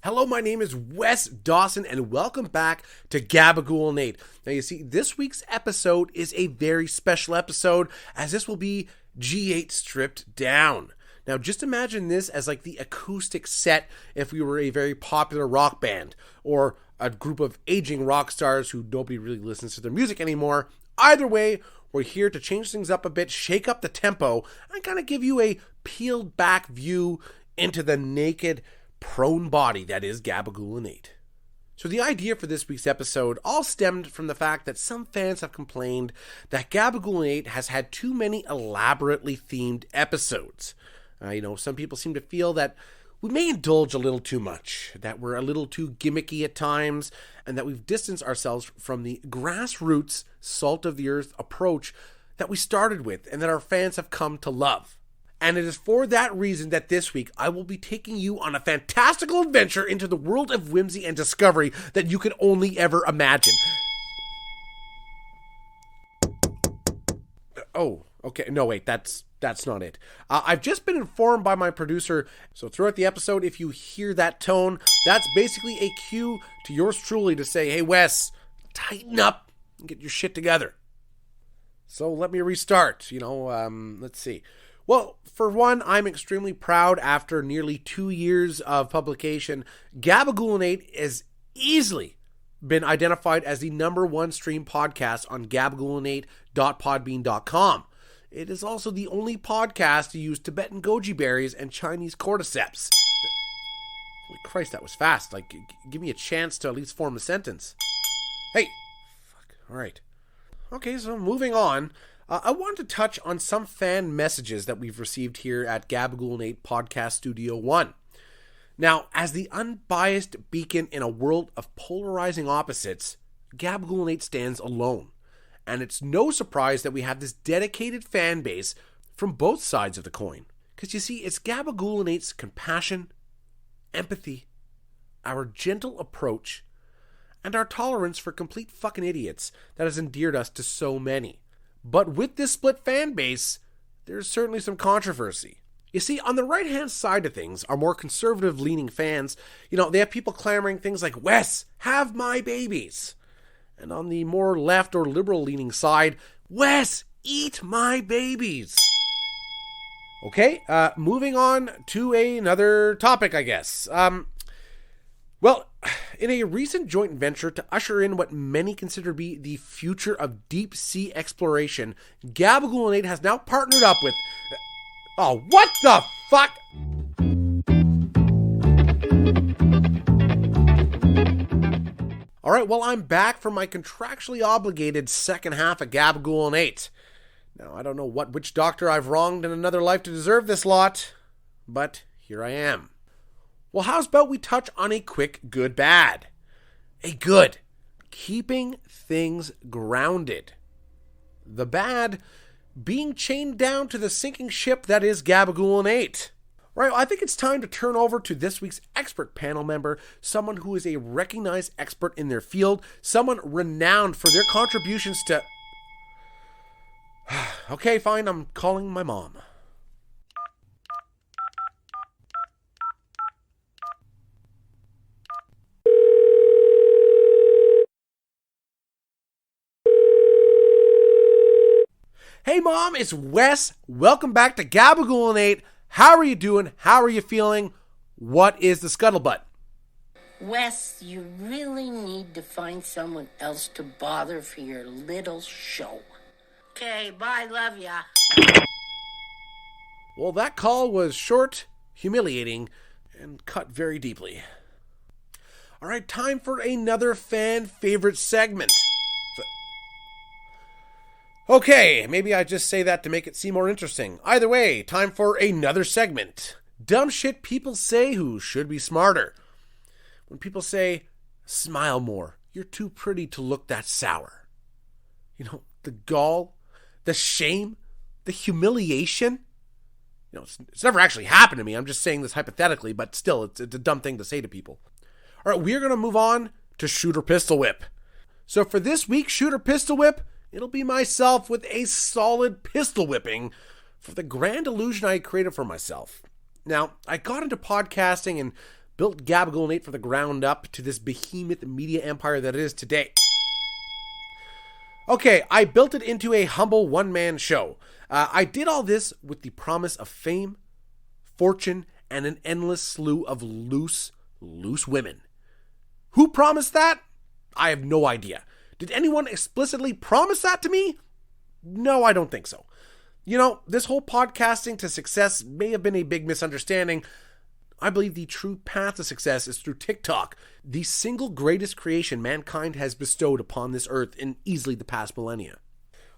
Hello, my name is Wes Dawson, and welcome back to Gabagool and Nate. Now, you see, this week's episode is a very special episode, as this will be G8 stripped down. Now, just imagine this as like the acoustic set if we were a very popular rock band, or a group of aging rock stars who nobody really listens to their music anymore. Either way, we're here to change things up a bit, shake up the tempo, and kind of give you a peeled back view into the naked, prone body that is Gabagool and Nate. So the idea for this week's episode all stemmed from the fact that some fans have complained that Gabagool and Nate has had too many elaborately themed episodes. Some people seem to feel that we may indulge a little too much, that we're a little too gimmicky at times, and that we've distanced ourselves from the grassroots, salt-of-the-earth approach that we started with and that our fans have come to love. And it is for that reason that this week I will be taking you on a fantastical adventure into the world of whimsy and discovery that you can only ever imagine. Oh, okay. No, wait, that's not it. I've just been informed by my producer, so throughout the episode, if you hear that tone, that's basically a cue to yours truly to say, hey, Wes, tighten up and get your shit together. So let me restart. Let's see. Well, for one, I'm extremely proud after nearly 2 years of publication. Gabagool and Nate has easily been identified as the #1 stream podcast on gabagoolandnate.podbean.com. It is also the only podcast to use Tibetan goji berries and Chinese cordyceps. Holy Christ, that was fast. Give me a chance to at least form a sentence. Hey! Fuck. All right. Okay, so moving on. I wanted to touch on some fan messages that we've received here at Gabagool and Nate Podcast Studio 1. Now, as the unbiased beacon in a world of polarizing opposites, Gabagool and Nate stands alone. And it's no surprise that we have this dedicated fan base from both sides of the coin. Because you see, it's Gabagool and Nate's compassion, empathy, our gentle approach, and our tolerance for complete fucking idiots that has endeared us to so many. But with this split fan base, there's certainly some controversy. You see, on the right-hand side of things, our more conservative-leaning fans, they have people clamoring things like, Wes, have my babies. And on the more left or liberal-leaning side, Wes, eat my babies. Okay, moving on to another topic, I guess. Well, in a recent joint venture to usher in what many consider to be the future of deep-sea exploration, Gabagool and Nate has now partnered up with... Oh, what the fuck? Alright, well, I'm back from my contractually obligated second half of Gabagool and Nate. Now, I don't know which doctor I've wronged in another life to deserve this lot, but here I am. Well, how's about we touch on a quick good-bad? A good. Keeping things grounded. The bad, being chained down to the sinking ship that is Gabagool and Nate. Right, well, I think it's time to turn over to this week's expert panel member, someone who is a recognized expert in their field, someone renowned for their contributions to... Okay, fine, I'm calling my mom. Hey Mom, it's Wes. Welcome back to Gabagool and Nate. How are you doing? How are you feeling? What is the scuttlebutt? Wes, you really need to find someone else to bother for your little show. Okay, bye, love ya. Well, that call was short, humiliating, and cut very deeply. All right, time for another fan favorite segment. Okay, maybe I just say that to make it seem more interesting. Either way, time for another segment. Dumb shit people say who should be smarter. When people say, smile more, you're too pretty to look that sour. The gall, the shame, the humiliation. It's never actually happened to me. I'm just saying this hypothetically, but still, it's a dumb thing to say to people. All right, we're going to move on to Shoot or Pistol Whip. So for this week's Shoot or Pistol Whip, it'll be myself with a solid pistol whipping for the grand illusion I created for myself. Now, I got into podcasting and built Gabagool Nate from the ground up to this behemoth media empire that it is today. Okay, I built it into a humble one-man show. I did all this with the promise of fame, fortune, and an endless slew of loose women. Who promised that? I have no idea. Did anyone explicitly promise that to me? No, I don't think so. You know, this whole podcasting to success may have been a big misunderstanding. I believe the true path to success is through TikTok, the single greatest creation mankind has bestowed upon this earth in easily the past millennia.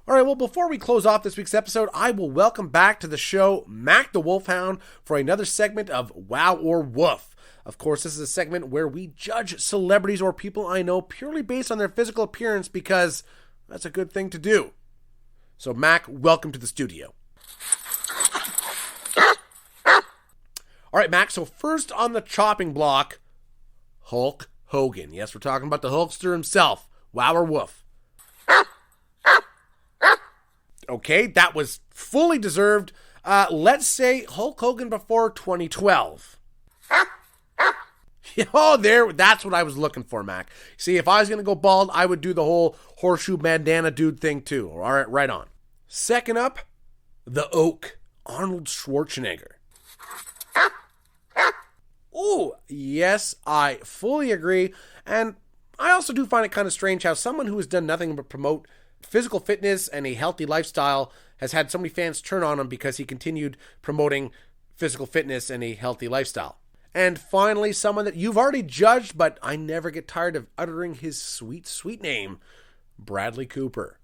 Alright, well, before we close off this week's episode, I will welcome back to the show Mac the Wolfhound for another segment of Wow or Woof. Of course, this is a segment where we judge celebrities or people I know purely based on their physical appearance because that's a good thing to do. So, Mac, welcome to the studio. All right, Mac, so first on the chopping block, Hulk Hogan. Yes, we're talking about the Hulkster himself. Wow or woof? Okay, that was fully deserved. Let's say Hulk Hogan before 2012. Oh, that's what I was looking for, Mac. See, if I was going to go bald, I would do the whole horseshoe bandana dude thing too. All right, right on. Second up, the Oak, Arnold Schwarzenegger. Oh, yes, I fully agree. And I also do find it kind of strange how someone who has done nothing but promote physical fitness and a healthy lifestyle has had so many fans turn on him because he continued promoting physical fitness and a healthy lifestyle. And finally, someone that you've already judged, but I never get tired of uttering his sweet, sweet name, Bradley Cooper.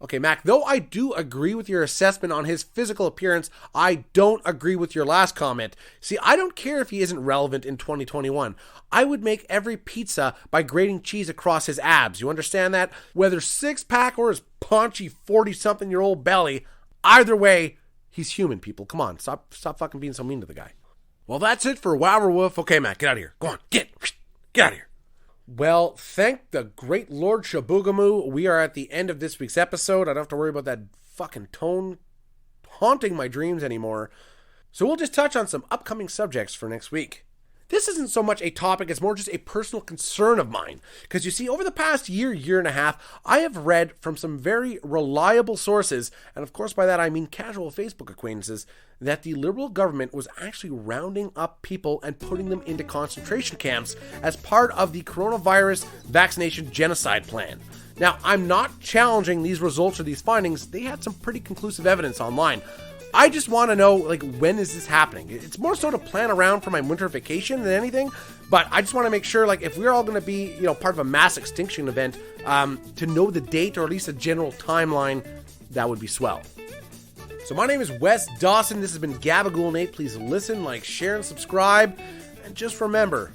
Okay, Mac, though I do agree with your assessment on his physical appearance, I don't agree with your last comment. See, I don't care if he isn't relevant in 2021. I would make every pizza by grating cheese across his abs. You understand that? Whether six-pack or his paunchy 40-something-year-old belly, either way, he's human, people. Come on, stop fucking being so mean to the guy. Well, that's it for Wow or Woof. Okay, Mac, get out of here. Go on, get out of here. Well, thank the great Lord Shabugamu, we are at the end of this week's episode. I don't have to worry about that fucking tone haunting my dreams anymore. So we'll just touch on some upcoming subjects for next week. This isn't so much a topic, it's more just a personal concern of mine. Because you see, over the past year and a half, I have read from some very reliable sources, and of course by that I mean casual Facebook acquaintances, that the Liberal government was actually rounding up people and putting them into concentration camps as part of the coronavirus vaccination genocide plan. Now, I'm not challenging these results or these findings. They had some pretty conclusive evidence online. I just want to know, when is this happening? It's more so to plan around for my winter vacation than anything, but I just want to make sure, if we're all going to be, part of a mass extinction event, to know the date or at least a general timeline, that would be swell. So my name is Wes Dawson. This has been Gabagool Nate. Please listen, share, and subscribe. And just remember,